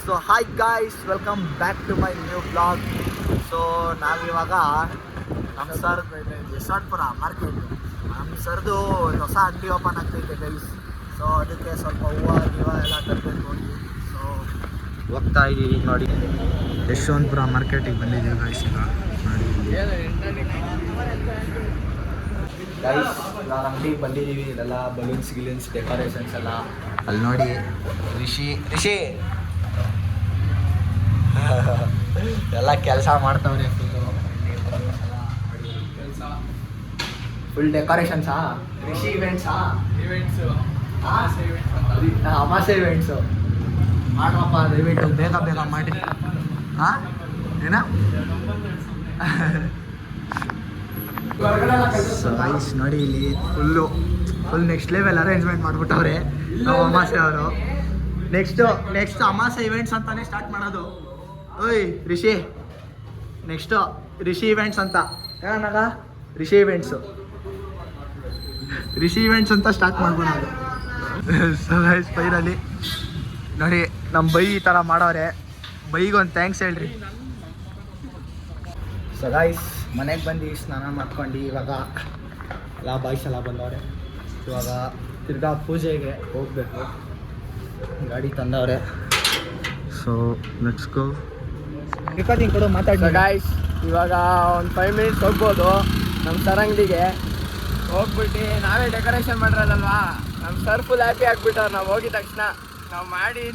So hi guys, welcome back to my new blog. So ನಾವಿವಾಗ ನಮ್ಮ sir Yeshwanthpur market, ನಮ್ಮ ಸರ್ದು ಹೊಸ ಅಂಗಡಿ ಓಪನ್ ಆಗ್ತೈತೆ ಗೈಸ್. ಸೊ ಅದಕ್ಕೆ ಸ್ವಲ್ಪ ಹೂವು ಎಲ್ಲ ತರಬೇಕು ಹೋಗಿ. ಸೊ ಹೋಗ್ತಾ ಇದ್ದೀವಿ ನೋಡಿ, ಯಶವಂತಪುರ ಮಾರ್ಕೆಟಿಗೆ ಬಂದಿದ್ದೀವಿ ಗೈಸ್. ಈಗ ನೋಡಿ ಗೈಸ್, ನಾನು ಅಂಗಡಿಗೆ ಬಂದಿದ್ದೀವಿ. ಇದೆಲ್ಲ ಬಲೂನ್ಸ್ ಗಿಲೂನ್ಸ್ ಡೆಕೋರೇಷನ್ಸ್ ಎಲ್ಲ ಅಲ್ಲಿ ನೋಡಿ. ರಿಷಿ ಎಲ್ಲ ಕೆಲಸ ಮಾಡ್ತಾವ್ರೆ. ಫುಲ್ ಡೆಕೋರೇಷನ್ಸಾ? ರಿಷಿ ಇವೆಂಟ್ಸಾ? ಅಮಾಸೆ ಇವೆಂಟ್ಸು ಮಾಡ್ರಪ್ಪ ದಯವಿಟ್ಟು, ಬೇಗ ಮಾಡಿ. ಹಾಂ ಏನ ಗೈಸ್ ನೋಡಿ, ಇಲ್ಲಿ ಫುಲ್ ನೆಕ್ಸ್ಟ್ ಲೆವೆಲ್ ಅರೇಂಜ್ಮೆಂಟ್ ಮಾಡ್ಬಿಟ್ಟವ್ರೆ ನಾವು ಅಮಾಸೆ ಅವರು. ನೆಕ್ಸ್ಟ್ ಅಮಾಸೆ ಇವೆಂಟ್ಸ್ ಅಂತಾನೆ ಸ್ಟಾರ್ಟ್ ಮಾಡೋದು. ಓಯ್ ರಿಷಿ, ನೆಕ್ಸ್ಟು ರಿಷಿ ಇವೆಂಟ್ಸ್ ಅಂತ ಏನಾಗ, ರಿಷಿ ಇವೆಂಟ್ಸ್ ಅಂತ ಸ್ಟಾರ್ಟ್ ಮಾಡ್ಬೋದು. ಸೊ ಗೈಸ್, ಬೈರಲ್ಲಿ ನೋಡಿ ನಮ್ಮ ಬೈ ಈ ಥರ ಮಾಡೋರೆ. ಬೈಗೊಂದು ಥ್ಯಾಂಕ್ಸ್ ಹೇಳ್ರಿ. ಸೊ ಗೈಸ್, ಮನೆಗೆ ಬಂದು ಸ್ನಾನ ಮಾಡ್ಕೊಂಡು ಇವಾಗ ಎಲ್ಲ ಬಾಯ್ಸ್ ಎಲ್ಲ ಬಂದವ್ರೆ. ಇವಾಗ ತಿರ್ಗಾ ಪೂಜೆಗೆ ಹೋಗ್ಬೇಕು, ಗಾಡಿ ತಂದವ್ರೆ. So let's go. ರೆಕಾರ್ಡಿಂಗ್ ಕೊಡು, ಮಾತಾಡಿ ಗಾಯ್ಸ್. ಇವಾಗ ಒಂದು 5 ಮಿನಿಟ್ಸ್ ಹೋಗ್ಬೋದು ನಮ್ಮ ಸರ್ ಅಂಗಡಿಗೆ. ಹೋಗ್ಬಿಟ್ಟು ನಾವೇ ಡೆಕೋರೇಷನ್ ಮಾಡಿರೋದಲ್ವಾ, ನಮ್ಮ ಸರ್ ಫುಲ್ ಹ್ಯಾಪಿ ಆಗಿಬಿಟ್ಟವ್ರು. ನಾವು ಹೋಗಿದ ತಕ್ಷಣ, ನಾವು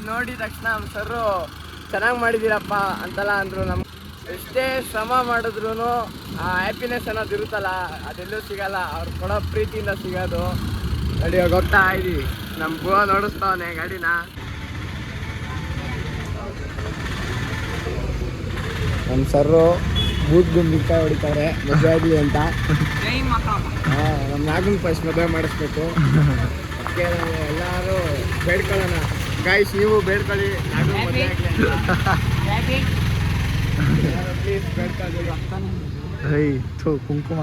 ನೋಡಿದ ತಕ್ಷಣ ನಮ್ಮ ಸರ್ರು ಚೆನ್ನಾಗಿ ಮಾಡಿದ್ದೀರಪ್ಪ ಅಂತೆಲ್ಲ ಅಂದರು. ನಮ್ಮ ಎಷ್ಟೇ ಶ್ರಮ ಮಾಡಿದ್ರು ಆ ಹ್ಯಾಪಿನೆಸ್ ಅನ್ನೋದು ಇರುತ್ತಲ್ಲ, ಅದೆಲ್ಲೂ ಸಿಗಲ್ಲ. ಅವ್ರು ಕೊಡೋ ಪ್ರೀತಿಯಿಂದ ಸಿಗೋದು. ಗಾಡಿ ಇವಾಗ ಹೋಗ್ತಾ ಇದ್ದೀವಿ, ನಮ್ಮ ಬುವ ನೋಡಿಸ್ತಾವನೆ ಗಾಡಿನ. ನಮ್ಮ ಸರ್ರು ಬೂತ್ ಗುಂಬಿಕಾಯಿ ಹೊಡಿತಾರೆ ಮದುವೆ ಆಗಲಿ ಅಂತ. ನಮ್ಮ ನಾಗನ ಫಸ್ಟ್ ಮದುವೆ ಮಾಡಿಸ್ಬೇಕು. ಅದಕ್ಕೆ ನಾವು ಎಲ್ಲರೂ ಬೇಡ್ಕೊಳ್ಳೋಣ ಗಾಯ್ಸ್, ನೀವು ಬೇಡ್ಕೊಳ್ಳಿ ನಾಗನ ಮದುವೆ ಆಗಲಿ ಪ್ಲೀಸ್ ಬೇಡ್ಕೊಳ್ಳಿ. ಕುಂಕುಮ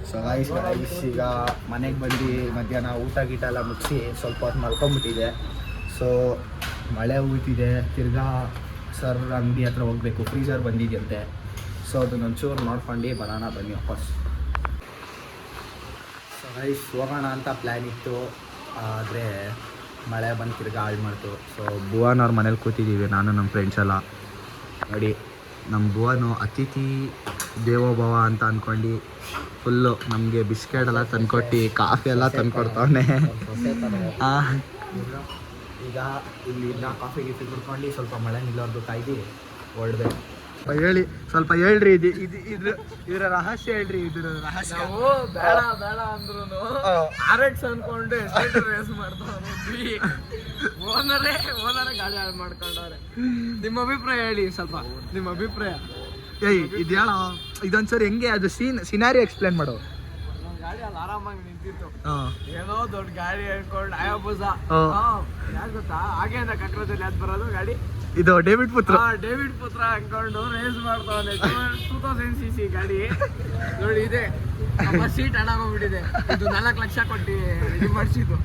ಸೊ ಗೈಸ್, ಈಗ ಮನೆಗೆ ಬಂದು ಮಧ್ಯಾಹ್ನ ಊಟ ಗೀಟ ಎಲ್ಲ ಮುಗಿಸಿ ಸ್ವಲ್ಪ ಹೊತ್ತು ಮಲ್ಕೊಂಬಿಟ್ಟಿದೆ. ಸೊ ಮಳೆ ಹೋಗ್ತಿದೆ. ತಿರ್ಗಾ ಸರ್ ಅಂಗಡಿ ಹತ್ರ ಹೋಗಬೇಕು, ಫ್ರೀಸರ್ ಬಂದಿದೆಯಂತೆ. ಸೊ ಅದನ್ನ ಒಂಚೂರು ನೋಡ್ಕೊಂಡು ಬರೋಣ ಬನ್ನಿ ವಾಪಸ್. ಸೊ ಗೈಸ್, ಹೋಗೋಣ ಅಂತ ಪ್ಲ್ಯಾನ್ ಇತ್ತು, ಆದರೆ ಮಳೆ ಬಂದು ತಿರ್ಗಾ ಹಾಳು ಮಾಡ್ತು. ಸೊ ಭುವನವ್ರ ಮನೇಲಿ ಕೂತಿದ್ದೀವಿ, ನಾನು ನಮ್ಮ ಫ್ರೆಂಡ್ಸ್ ಎಲ್ಲ. ನೋಡಿ, ನಮ್ಮ ಭುವನು ಅತಿಥಿ ದೇವೋಭವ ಅಂತ ಅಂದ್ಕೊಂಡು ಫುಲ್ಲು ನಮಗೆ ಬಿಸ್ಕೆಟ್ ಎಲ್ಲ ತಂದ್ಕೊಟ್ಟು, ಕಾಫಿ ಎಲ್ಲ ತಂದ್ಕೊಡ್ತಾವನೆ. ಈಗ ಇಲ್ಲಿಂದ ಕಾಫಿ ಗೀಫಿ ಕುಡ್ಕೊಂಡು ಸ್ವಲ್ಪ ಮಳೆ ನಿಲ್ಲೋರ್ದು ಕಾಯ್ದು ಹೊರಡ್ಬೇಕು. ಹೇಳಿ, ಸ್ವಲ್ಪ ಹೇಳ್ರಿ, ಇದ್ರ ರಹಸ್ಯ ಹೇಳ್ರಿ. ಇದ್ರ ರಹಸ್ಯ ಬೇಡ ಅಂದ್ರು RX ಅನ್ಕೊಂಡು ರೇಸ್ ಮಾಡ್ತಾವ್ರೆ. ಓನರೇ ಗಾಡಿ ಹಾಳು ಮಾಡ್ಕೊಂಡವ್ರೆ. ನಿಮ್ಮ ಅಭಿಪ್ರಾಯ ಹೇಳಿ ಸ್ವಲ್ಪ, ನಿಮ್ಮ ಅಭಿಪ್ರಾಯ. ಇದು ಹೇಳ, ಇದೊಂದ್ಸರಿ ಹೆಂಗೆ ಅದು ಸಿನಾರಿ ಎಕ್ಸ್ಪ್ಲೇನ್ ಮಾಡೋ. ಗಾಡಿ ಅಲ್ಲಿ ಆರಾಮಾಗಿ ನಿಂತಿತ್ತು, ಏನೋ ದೊಡ್ಡ ಗಾಡಿ ಹೇಳ್ಕೊಂಡು ಆಯಾಬುಜ ಯಾಕೆ ಗೊತ್ತಾ, ಹಾಗೆ ಅಂತ ಕಕ್ರದಲ್ಲಿ ಯಾವ್ದು ಬರೋದು ಗಾಡಿ, ಇದು ಡೇವಿಡ್ ಪುತ್ರ ಅನ್ಕೊಂಡು ರೇಸ್ ಮಾಡ್ತಾವನೆ. 2000 cc ಗಾಡಿ ನೋಡಿ, ಇದೆ ಸೀಟ್ ಹಣಾಗೋಗ್ಬಿಟ್ಟಿದೆ. ಇದು 4 ಲಕ್ಷ ಕೊಟ್ಟು ಇದು ಮಾಡಿಸಿದ್ದು,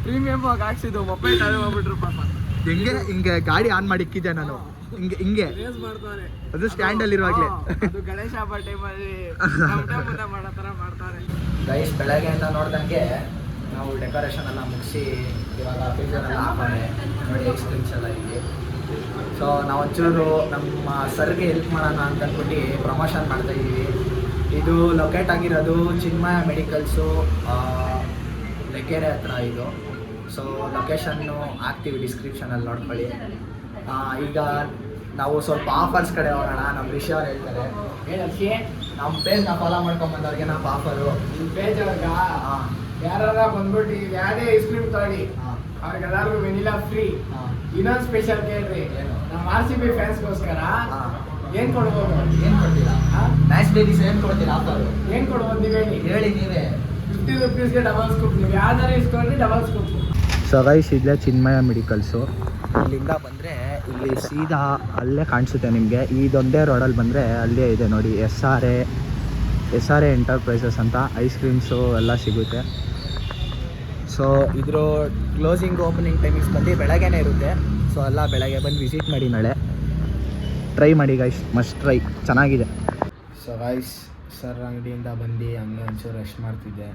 ಪ್ರೀಮಿಯಮ್ ಆಗಿ ಹಾಕ್ಸಿದ್ದು. ಮೊಬೈಲ್ ತಲೆ ಹೋಗ್ಬಿಟ್ರು ಪಾಪ. ಹಿಂಗೆ ಗಾಡಿ ಆನ್ ಮಾಡಿ ಇಕ್ಕಿದ್ದೆ ನಾನು, ಹಿಂಗೆ ರೇಸ್ ಮಾಡ್ತಾನೆ. ಅದು ಸ್ಟ್ಯಾಂಡ್ ಅಲ್ಲಿ ಇರುವಾಗಲೇ. ಅದು ಗಣೇಶ ಹಬ್ಬ ಟೈಮಲ್ಲಿ ಮುಂದೆ ಮಾಡೋ ಥರ ಮಾಡ್ತಾರೆ ಗೈಸ್. ಬೆಳಗ್ಗೆಯಿಂದ ನೋಡ್ದಂಗೆ ನಾವು ಡೆಕೋರೇಷನ್ ಎಲ್ಲ ಮುಗಿಸಿ ಇವಾಗ ಫ್ರೀಸರ್ ಎಲ್ಲ ಹಾಕೊಂಡೆ ನೋಡಿ, ಐಸ್ ಎಲ್ಲ ಇದೆ. ಸೊ ನಾವು ಒಂಚೂರು ನಮ್ಮ ಸರ್ಗೆ ಹೆಲ್ಪ್ ಮಾಡೋಣ ಅಂತ ಅಂದ್ಬಿಟ್ಟು ಪ್ರಮೋಷನ್ ಮಾಡ್ತಾಯಿದ್ದೀವಿ. ಇದು ಲೊಕೇಟ್ ಆಗಿರೋದು ಚಿನ್ಮಯ ಮೆಡಿಕಲ್ಸು, ಲೆಕೆರೆ ಹತ್ರ ಇದು. ಸೊ ಲೊಕೇಶನ್ನು ಹಾಕ್ತೀವಿ ಡಿಸ್ಕ್ರಿಪ್ಷನಲ್ಲಿ, ನೋಡ್ಕೊಳ್ಳಿ. ಈಗ ನಾವು ಸ್ವಲ್ಪ ಆಫರ್ಸ್ ಕಡೆ ಹೋಗೋಣ. ನಮ್ಮ ರಿಷಿ ಅವ್ರು ಹೇಳ್ತಾರೆ, ನಮ್ಮ ಪೇಜ್ನ ಫಾಲೋ ಮಾಡ್ಕೊಂಬಂದವ್ರಿಗೆ ನಾವು ಆಫರು. ನಿಮ್ಮ ಪೇಜ್ ಅವ್ರಿಗೆ ಯಾರ ಬಂದ್ಬಿಟ್ಟು ಯಾವುದೇ ಐಸ್ ಕ್ರೀಮ್ ತಗೊಳ್ಳಿ, ಅವ್ರಿಗೆಲ್ಲರಿಗೂ ವೆನಿಲಾ ಫ್ರೀ. ಇನ್ನೊಂದು ಸ್ಪೆಷಲ್ ಕೇಳ್ರಿ, ನಮ್ಮ RCB ಫ್ಯಾನ್ಸ್ಗೋಸ್ಕರ ಏನು ಕೊಡ್ಬೋದು? ಏನು ಕೊಡ್ತೀರಾ? ಮ್ಯಾಚ್ ಡೇಸ್ ಏನು ಕೊಡ್ತೀರಾ ಆಫರು? ಏನು ಕೊಡ್ಬೋದು ನೀವು ಹೇಳಿ ನೀವೇ. 50 ರೂಪೀಸ್ಗೆ ಡಬಲ್ ಸ್ಕೂಪ್. ನೀವು ಯಾವ್ದಾರು ಇಸ್ಕೊಂಡ್ರಿ ಡಬಲ್ ಸ್ಕೂಪ್. ಸೊ ಗೈಸ್, ಇಲ್ಲೇ ಚಿನ್ಮಯ ಮೆಡಿಕಲ್ಸು. ಇಲ್ಲಿಂದ ಬಂದರೆ ಇಲ್ಲಿ ಸೀದಾ ಅಲ್ಲೇ ಕಾಣಿಸುತ್ತೆ ನಿಮಗೆ. ಇದೊಂದೇ ರೋಡಲ್ಲಿ ಬಂದರೆ ಅಲ್ಲೇ ಇದೆ ನೋಡಿ, SRA ಎಂಟರ್ಪ್ರೈಸಸ್ ಅಂತ ಐಸ್ ಕ್ರೀಮ್ಸು ಎಲ್ಲ ಸಿಗುತ್ತೆ. ಸೊ ಇದ್ರ ಕ್ಲೋಸಿಂಗ್ ಓಪನಿಂಗ್ ಟೈಮಿಂಗ್ಸ್ ಬಂದು ಬೆಳಗ್ಗೆನೇ ಇರುತ್ತೆ. ಸೊ ಎಲ್ಲ ಬೆಳಗ್ಗೆ ಬಂದು ವಿಸಿಟ್ ಮಾಡಿ, ನಾಳೆ ಟ್ರೈ ಮಾಡಿ ಗೈಸ್, ಮಸ್ಟ್ ಟ್ರೈ, ಚೆನ್ನಾಗಿದೆ. ಸೊ ಗೈಸ್, ಸರ್ ಅಂಗಡಿಯಿಂದ ಬಂದು ಹಂಗೆ ಒಂಚೂರು ರೆಸ್ಟ್ ಮಾಡ್ತಿದ್ದೆ.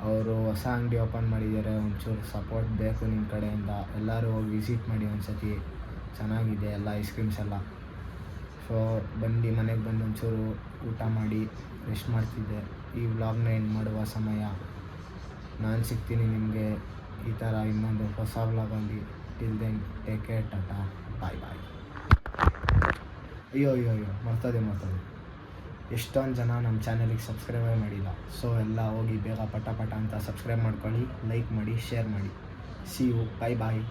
ಅವರು ಹೊಸ ಅಂಗಡಿ ಓಪನ್ ಮಾಡಿದ್ದಾರೆ, ಒಂಚೂರು ಸಪೋರ್ಟ್ ಬೇಕು ನಿಮ್ಮ ಕಡೆಯಿಂದ. ಎಲ್ಲರೂ ಹೋಗಿ ವಿಸಿಟ್ ಮಾಡಿ ಒಂದ್ಸತಿ, ಚೆನ್ನಾಗಿದೆ ಎಲ್ಲ ಐಸ್ ಕ್ರೀಮ್ಸ್ ಎಲ್ಲ. ಸೊ ಬಂದು ಮನೆಗೆ ಬಂದು ಒಂಚೂರು ಊಟ ಮಾಡಿ ರೆಸ್ಟ್ ಮಾಡ್ತಿದ್ದೆ. ಈ ವ್ಲಾಗ್ನ ಎಂಡ್ ಮಾಡುವ ಸಮಯ. ನಾನು ಸಿಗ್ತೀನಿ ನಿಮಗೆ ಈ ಥರ ಇನ್ನೊಂದು ಹೊಸ ವ್ಲಾಗಲ್ಲಿ. Till then take care, tata, bye bye. ಅಯ್ಯೋ ಮರ್ತದೆ. ಎಷ್ಟೊಂದು ಜನ ನಮ್ಮ ಚಾನಲಿಗೆ ಸಬ್ಸ್ಕ್ರೈಬೇ ಮಾಡಿಲ್ಲ. ಸೊ ಎಲ್ಲ ಹೋಗಿ ಬೇಗ ಪಟ ಅಂತ ಸಬ್ಸ್ಕ್ರೈಬ್ ಮಾಡ್ಕೊಳ್ಳಿ, ಲೈಕ್ ಮಾಡಿ, ಶೇರ್ ಮಾಡಿ. See you, bye bye.